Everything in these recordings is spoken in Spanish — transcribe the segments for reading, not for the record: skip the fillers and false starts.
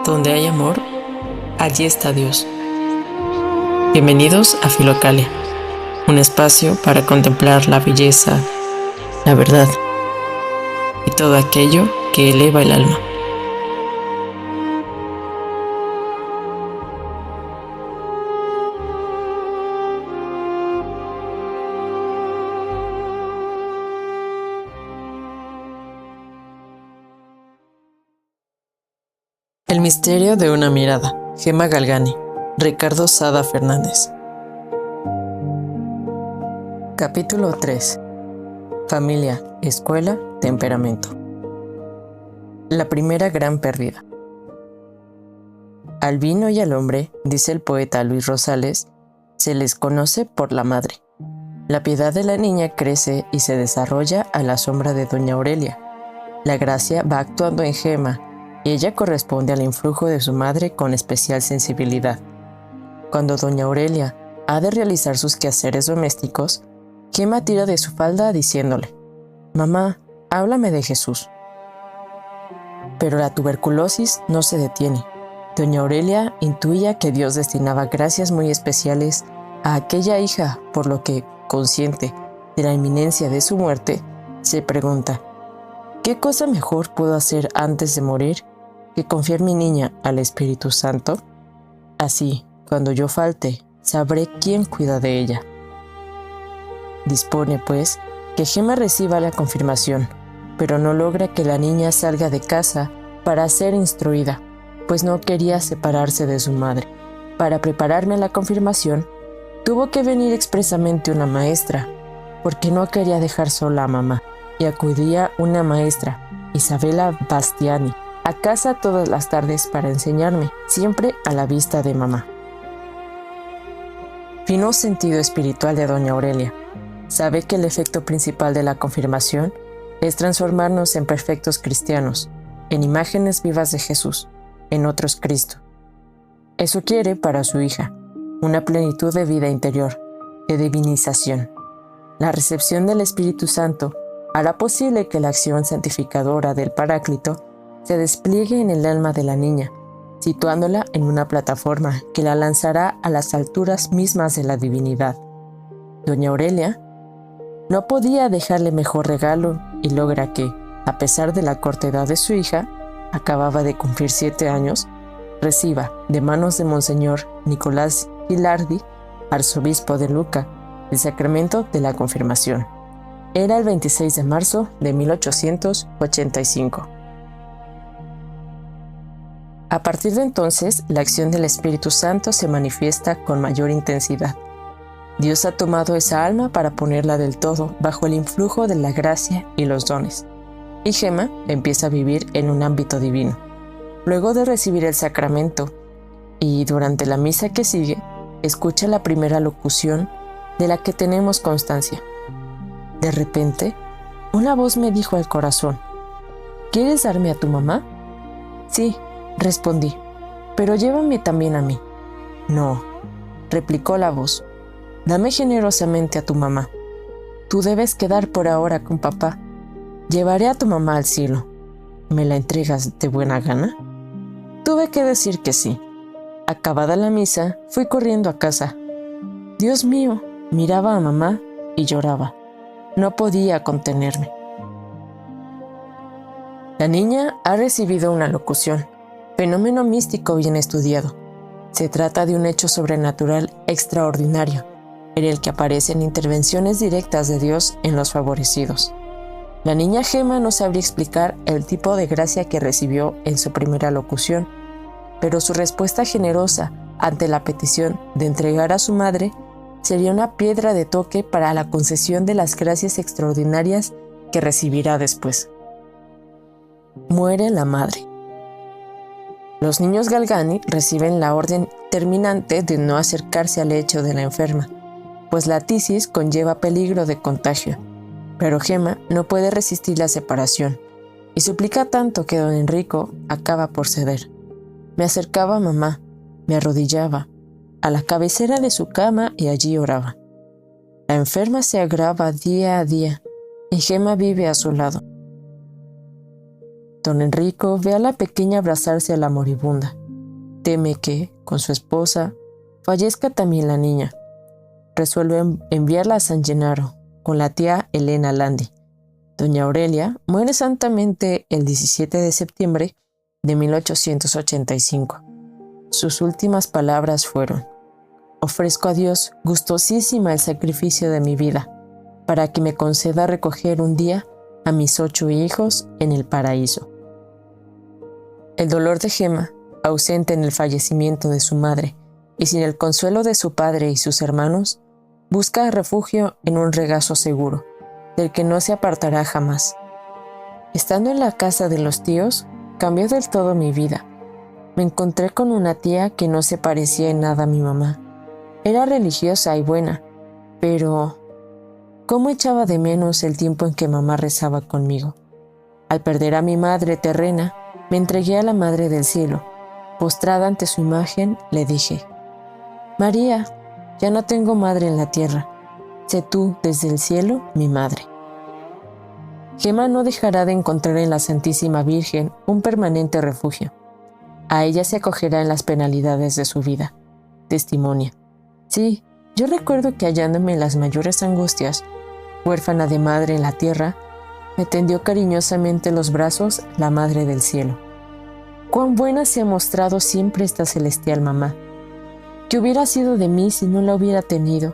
Donde hay amor, allí está Dios. Bienvenidos a Filocalia, un espacio para contemplar la belleza, la verdad y todo aquello que eleva el alma. El misterio de una mirada. Gemma Galgani. Ricardo Sada Fernández. Capítulo 3. Familia, escuela, temperamento. La primera gran pérdida. Al vino y al hombre, dice el poeta Luis Rosales, se les conoce por la madre. La piedad de la niña crece y se desarrolla a la sombra de doña Aurelia. La gracia va actuando en Gemma y ella corresponde al influjo de su madre con especial sensibilidad. Cuando doña Aurelia ha de realizar sus quehaceres domésticos, Gemma tira de su falda diciéndole: «Mamá, háblame de Jesús». Pero la tuberculosis no se detiene. Doña Aurelia intuía que Dios destinaba gracias muy especiales a aquella hija, por lo que, consciente de la inminencia de su muerte, se pregunta: ¿qué cosa mejor puedo hacer antes de morir que confiar mi niña al Espíritu Santo? Así, cuando yo falte, sabré quién cuida de ella. Dispone, pues, que Gemma reciba la confirmación, pero no logra que la niña salga de casa para ser instruida, pues no quería separarse de su madre. Para prepararme a la confirmación, tuvo que venir expresamente una maestra, porque no quería dejar sola a mamá, y acudía una maestra, Isabela Bastiani, a casa todas las tardes para enseñarme, siempre a la vista de mamá. Fino sentido espiritual de doña Aurelia. Sabe que el efecto principal de la confirmación es transformarnos en perfectos cristianos, en imágenes vivas de Jesús, en otros Cristo. Eso quiere para su hija, una plenitud de vida interior, de divinización. La recepción del Espíritu Santo hará posible que la acción santificadora del Paráclito se despliegue en el alma de la niña, situándola en una plataforma que la lanzará a las alturas mismas de la divinidad. Doña Aurelia no podía dejarle mejor regalo y logra que, a pesar de la corta edad de su hija, acababa de cumplir 7 años, reciba de manos de Monseñor Nicolás Gilardi, arzobispo de Lucca, el sacramento de la confirmación. Era el 26 de marzo de 1885. A partir de entonces, la acción del Espíritu Santo se manifiesta con mayor intensidad. Dios ha tomado esa alma para ponerla del todo bajo el influjo de la gracia y los dones, y Gemma empieza a vivir en un ámbito divino. Luego de recibir el sacramento, y durante la misa que sigue, escucha la primera locución de la que tenemos constancia. De repente, una voz me dijo al corazón: ¿quieres darme a tu mamá? Sí, respondí, pero llévame también a mí. No, replicó la voz, dame generosamente a tu mamá. Tú debes quedar por ahora con papá. Llevaré a tu mamá al cielo. ¿Me la entregas de buena gana? Tuve que decir que sí. Acabada la misa, fui corriendo a casa. Dios mío, miraba a mamá y lloraba. No podía contenerme. La niña ha recibido una locución, fenómeno místico bien estudiado. Se trata de un hecho sobrenatural extraordinario, en el que aparecen intervenciones directas de Dios en los favorecidos. La niña Gemma no sabría explicar el tipo de gracia que recibió en su primera locución, pero su respuesta generosa ante la petición de entregar a su madre sería una piedra de toque para la concesión de las gracias extraordinarias que recibirá después. Muere la madre. Los niños Galgani reciben la orden terminante de no acercarse al lecho de la enferma, pues la tisis conlleva peligro de contagio. Pero Gemma no puede resistir la separación, y suplica tanto que don Enrico acaba por ceder. Me acercaba a mamá, me arrodillaba a la cabecera de su cama y allí oraba. La enferma se agrava día a día, y Gemma vive a su lado. Don Enrico ve a la pequeña abrazarse a la moribunda. Teme que, con su esposa, fallezca también la niña. Resuelve enviarla a San Gennaro, con la tía Elena Landi. Doña Aurelia muere santamente el 17 de septiembre de 1885. Sus últimas palabras fueron: ofrezco a Dios gustosísima el sacrificio de mi vida, para que me conceda recoger un día a mis 8 hijos en el paraíso. El dolor de Gemma, ausente en el fallecimiento de su madre y sin el consuelo de su padre y sus hermanos, busca refugio en un regazo seguro, del que no se apartará jamás. Estando en la casa de los tíos, cambió del todo mi vida. Me encontré con una tía que no se parecía en nada a mi mamá. Era religiosa y buena, pero ¿cómo echaba de menos el tiempo en que mamá rezaba conmigo? Al perder a mi madre terrena, me entregué a la Madre del Cielo. Postrada ante su imagen, le dije: María, ya no tengo madre en la tierra. Sé tú, desde el cielo, mi madre. Gemma no dejará de encontrar en la Santísima Virgen un permanente refugio. A ella se acogerá en las penalidades de su vida. Testimonia: sí, yo recuerdo que hallándome en las mayores angustias, huérfana de madre en la tierra, me tendió cariñosamente los brazos la Madre del Cielo. Cuán buena se ha mostrado siempre esta celestial mamá. ¿Qué hubiera sido de mí si no la hubiera tenido?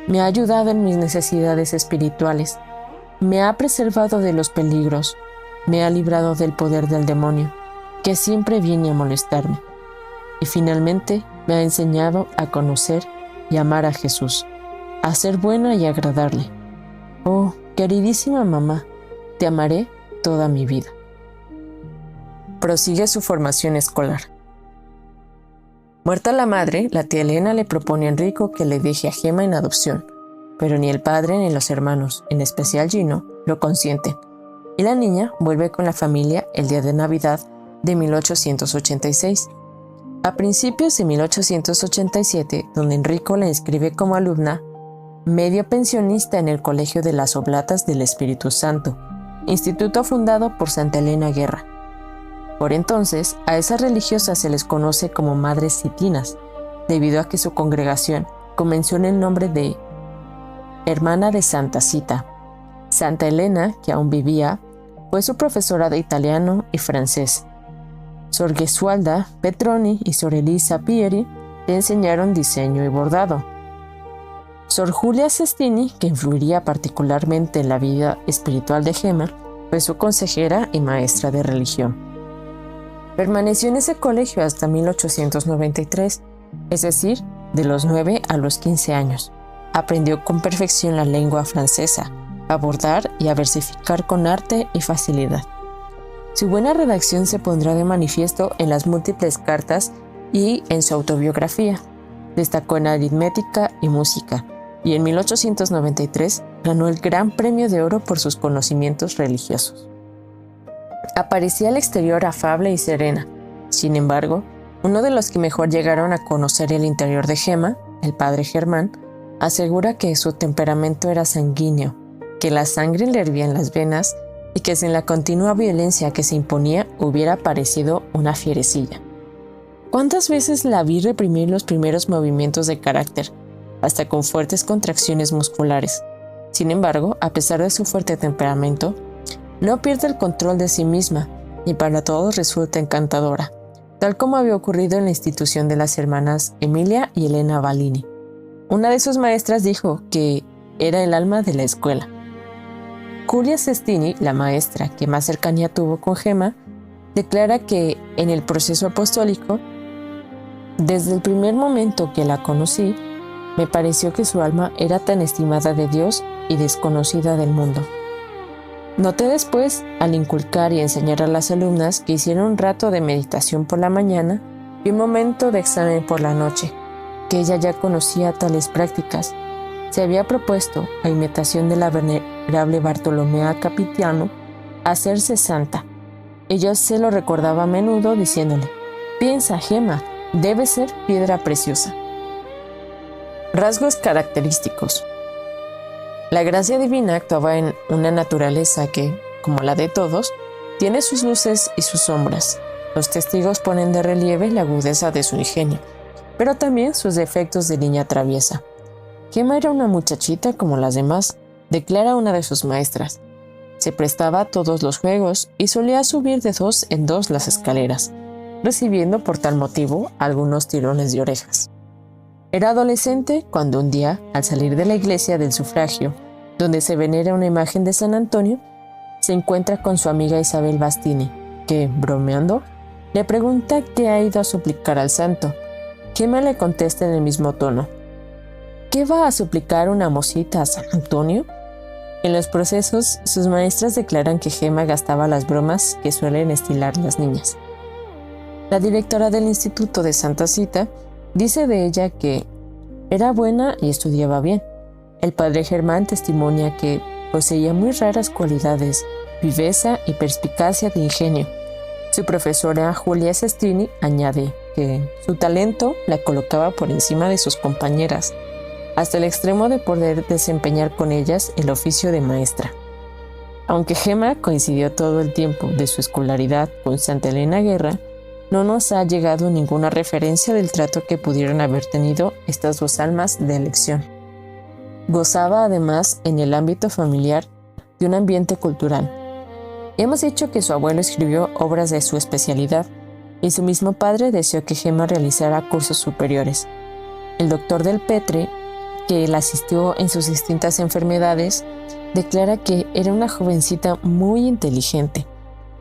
Me ha ayudado en mis necesidades espirituales, me ha preservado de los peligros, me ha librado del poder del demonio, que siempre viene a molestarme, y finalmente me ha enseñado a conocer y amar a Jesús, a ser buena y agradarle. Oh, queridísima mamá, te amaré toda mi vida. Prosigue su formación escolar. Muerta la madre, la tía Elena le propone a Enrico que le deje a Gemma en adopción, pero ni el padre ni los hermanos, en especial Gino, lo consienten, y la niña vuelve con la familia el día de Navidad de 1886. A principios de 1887, don Enrico la inscribe como alumna medio pensionista en el Colegio de las Oblatas del Espíritu Santo, instituto fundado por Santa Elena Guerra. Por entonces, a esas religiosas se les conoce como Madres Citinas, debido a que su congregación comenzó en el nombre de Hermana de Santa Cita. Santa Elena, que aún vivía, fue su profesora de italiano y francés. Sor Gesualda Petroni y Sor Elisa Pieri le enseñaron diseño y bordado. Sor Julia Sestini, que influiría particularmente en la vida espiritual de Gemma, fue su consejera y maestra de religión. Permaneció en ese colegio hasta 1893, es decir, de los 9 a los 15 años. Aprendió con perfección la lengua francesa, a bordar y a versificar con arte y facilidad. Su buena redacción se pondrá de manifiesto en las múltiples cartas y en su autobiografía. Destacó en aritmética y música, y en 1893 ganó el Gran Premio de Oro por sus conocimientos religiosos. Aparecía al exterior afable y serena. Sin embargo, uno de los que mejor llegaron a conocer el interior de Gemma, el padre Germán, asegura que su temperamento era sanguíneo, que la sangre le hervía en las venas y que sin la continua violencia que se imponía hubiera parecido una fierecilla. ¿Cuántas veces la vi reprimir los primeros movimientos de carácter, hasta con fuertes contracciones musculares? Sin embargo, a pesar de su fuerte temperamento, no pierde el control de sí misma y para todos resulta encantadora, tal como había ocurrido en la institución de las hermanas Emilia y Elena Ballini. Una de sus maestras dijo que era el alma de la escuela. Julia Sestini, la maestra que más cercanía tuvo con Gemma, declara que en el proceso apostólico, desde el primer momento que la conocí, me pareció que su alma era tan estimada de Dios y desconocida del mundo. Noté después, al inculcar y enseñar a las alumnas que hicieran un rato de meditación por la mañana y un momento de examen por la noche, que ella ya conocía tales prácticas. Se había propuesto, a imitación de la venerable Bartolomea Capitiano, hacerse santa. Ella se lo recordaba a menudo diciéndole: «Piensa, Gemma, debe ser piedra preciosa». Rasgos característicos. La gracia divina actuaba en una naturaleza que, como la de todos, Tiene sus luces y sus sombras. Los testigos ponen de relieve la agudeza de su ingenio, pero también sus defectos de niña traviesa. Gemma era una muchachita como las demás, declara una de sus maestras. Se prestaba a todos los juegos y solía subir de 2 en 2 las escaleras, recibiendo por tal motivo algunos tirones de orejas. Era adolescente cuando un día, al salir de la iglesia del sufragio, donde se venera una imagen de San Antonio, se encuentra con su amiga Isabel Bastini, que, bromeando, le pregunta qué ha ido a suplicar al santo. Gemma le contesta en el mismo tono: ¿qué va a suplicar una mocita a San Antonio? En los procesos, sus maestras declaran que Gemma gastaba las bromas que suelen estilar las niñas. La directora del Instituto de Santa Cita dice de ella que era buena y estudiaba bien. El padre Germán testimonia que poseía muy raras cualidades, viveza y perspicacia de ingenio. Su profesora Julia Sestrini añade que su talento la colocaba por encima de sus compañeras, hasta el extremo de poder desempeñar con ellas el oficio de maestra. Aunque Gemma coincidió todo el tiempo de su escolaridad con Santa Elena Guerra, no nos ha llegado ninguna referencia del trato que pudieron haber tenido estas dos almas de elección. Gozaba además en el ámbito familiar de un ambiente cultural. Hemos dicho que su abuelo escribió obras de su especialidad y su mismo padre deseó que Gemma realizara cursos superiores. El doctor del Petre, que la asistió en sus distintas enfermedades, declara que era una jovencita muy inteligente.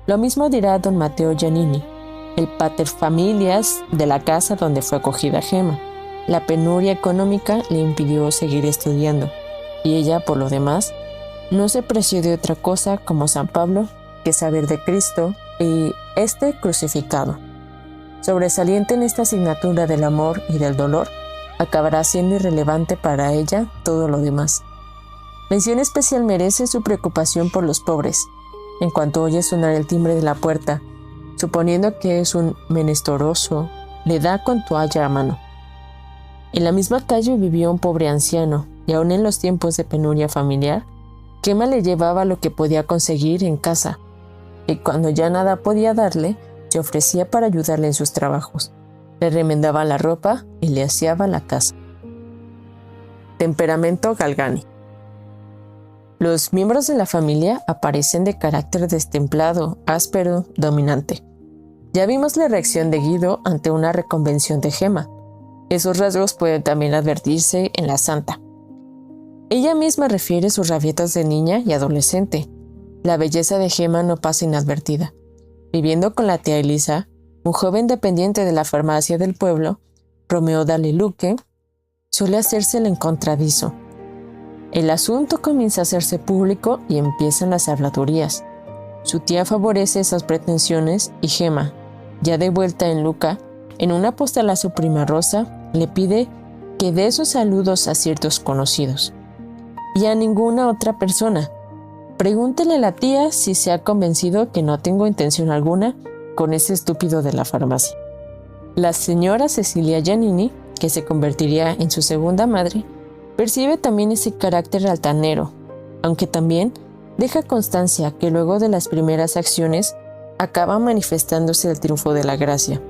Lo mismo dirá don Mateo Giannini, el paterfamilias de la casa donde fue acogida Gemma. La penuria económica le impidió seguir estudiando, y ella, por lo demás, no se preció de otra cosa como San Pablo que saber de Cristo y este crucificado. Sobresaliente en esta asignatura del amor y del dolor, acabará siendo irrelevante para ella todo lo demás. Mención especial merece su preocupación por los pobres. En cuanto oye sonar el timbre de la puerta, suponiendo que es un menesteroso, le da con toalla a mano. En la misma calle vivía un pobre anciano, y aun en los tiempos de penuria familiar, Gemma le llevaba lo que podía conseguir en casa, y cuando ya nada podía darle, se ofrecía para ayudarle en sus trabajos. Le remendaba la ropa y le aseaba la casa. Temperamento Galgani. Los miembros de la familia aparecen de carácter destemplado, áspero, dominante. Ya vimos la reacción de Guido ante una reconvención de Gemma. Esos rasgos pueden también advertirse en la santa. Ella misma refiere sus rabietas de niña y adolescente. La belleza de Gemma no pasa inadvertida. Viviendo con la tía Elisa, un joven dependiente de la farmacia del pueblo, Romeo Daleluque, suele hacerse el encontradizo. El asunto comienza a hacerse público y empiezan las habladurías. Su tía favorece esas pretensiones y Gemma, ya de vuelta en Luca, en una postal a su prima Rosa, le pide que dé sus saludos a ciertos conocidos. Y a ninguna otra persona. Pregúntele a la tía si se ha convencido que no tengo intención alguna con ese estúpido de la farmacia. La señora Cecilia Giannini, que se convertiría en su segunda madre, percibe también ese carácter altanero, aunque también deja constancia que luego de las primeras acciones acaba manifestándose el triunfo de la gracia.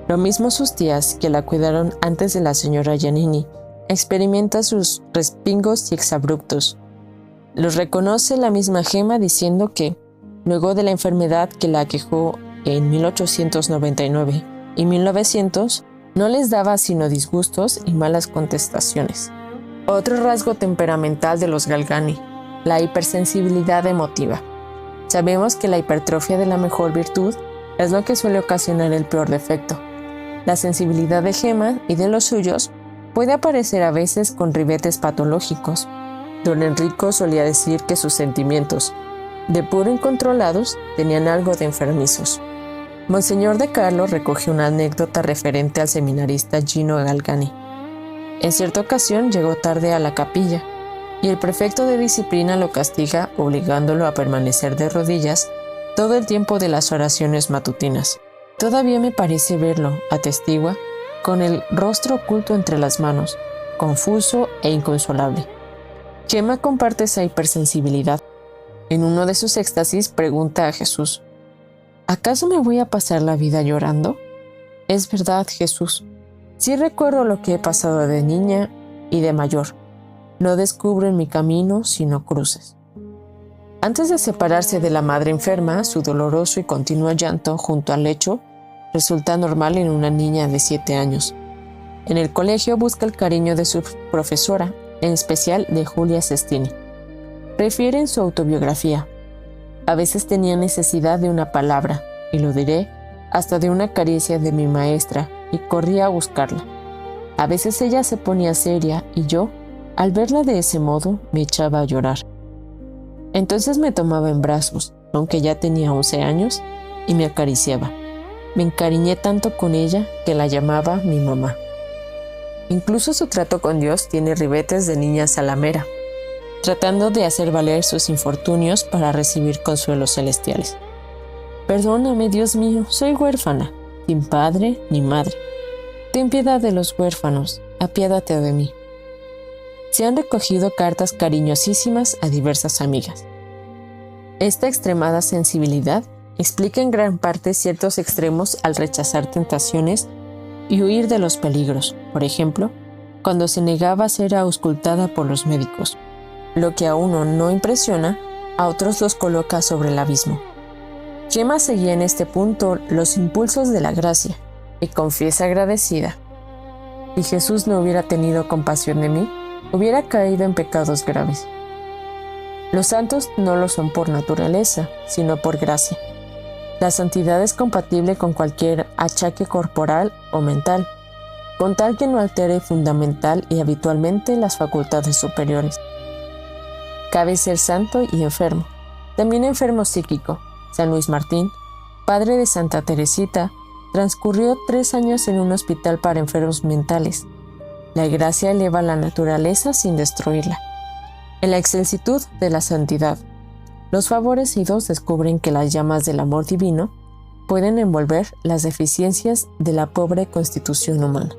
Lo mismo sus tías, que la cuidaron antes de la señora Giannini, experimenta sus respingos y exabruptos. Los reconoce la misma Gemma diciendo que, luego de la enfermedad que la aquejó en 1899 y 1900, no les daba sino disgustos y malas contestaciones. Otro rasgo temperamental de los Galgani, la hipersensibilidad emotiva. Sabemos que la hipertrofia de la mejor virtud es lo que suele ocasionar el peor defecto. La sensibilidad de Gemma y de los suyos puede aparecer a veces con ribetes patológicos. Don Enrico solía decir que sus sentimientos, de puro incontrolados, tenían algo de enfermizos. Monseñor de Carlo recoge una anécdota referente al seminarista Gino Galgani. En cierta ocasión llegó tarde a la capilla y el prefecto de disciplina lo castiga obligándolo a permanecer de rodillas todo el tiempo de las oraciones matutinas. Todavía me parece verlo, atestigua, con el rostro oculto entre las manos, confuso e inconsolable. Gemma comparte esa hipersensibilidad. En uno de sus éxtasis pregunta a Jesús: ¿Acaso me voy a pasar la vida llorando? Es verdad, Jesús. Sí recuerdo lo que he pasado de niña y de mayor. No descubro en mi camino sino cruces. Antes de separarse de la madre enferma, su doloroso y continuo llanto junto al lecho resulta normal en una niña de 7 años. En el colegio busca el cariño de su profesora, en especial de Julia Sestini. Refiere en su autobiografía: a veces tenía necesidad de una palabra, y lo diré, hasta de una caricia de mi maestra, y corría a buscarla. A veces ella se ponía seria y yo, al verla de ese modo, me echaba a llorar. Entonces me tomaba en brazos, aunque ya tenía 11 años, y me acariciaba. Me encariñé tanto con ella que la llamaba mi mamá. Incluso su trato con Dios tiene ribetes de niña salamera, tratando de hacer valer sus infortunios para recibir consuelos celestiales. Perdóname, Dios mío, soy huérfana, sin padre ni madre. Ten piedad de los huérfanos, apiádate de mí. Se han recogido cartas cariñosísimas a diversas amigas. Esta extremada sensibilidad explica en gran parte ciertos extremos al rechazar tentaciones y huir de los peligros, por ejemplo, cuando se negaba a ser auscultada por los médicos. Lo que a uno no impresiona, a otros los coloca sobre el abismo. Gemma seguía en este punto los impulsos de la gracia y confiesa agradecida: si Jesús no hubiera tenido compasión de mí, hubiera caído en pecados graves. Los santos no lo son por naturaleza, sino por gracia. La santidad es compatible con cualquier achaque corporal o mental, con tal que no altere fundamental y habitualmente las facultades superiores. Cabe ser santo y enfermo, también enfermo psíquico. San Luis Martín, padre de Santa Teresita, transcurrió 3 años en un hospital para enfermos mentales. La gracia eleva la naturaleza sin destruirla. En la excelsitud de la santidad, los favorecidos descubren que las llamas del amor divino pueden envolver las deficiencias de la pobre constitución humana.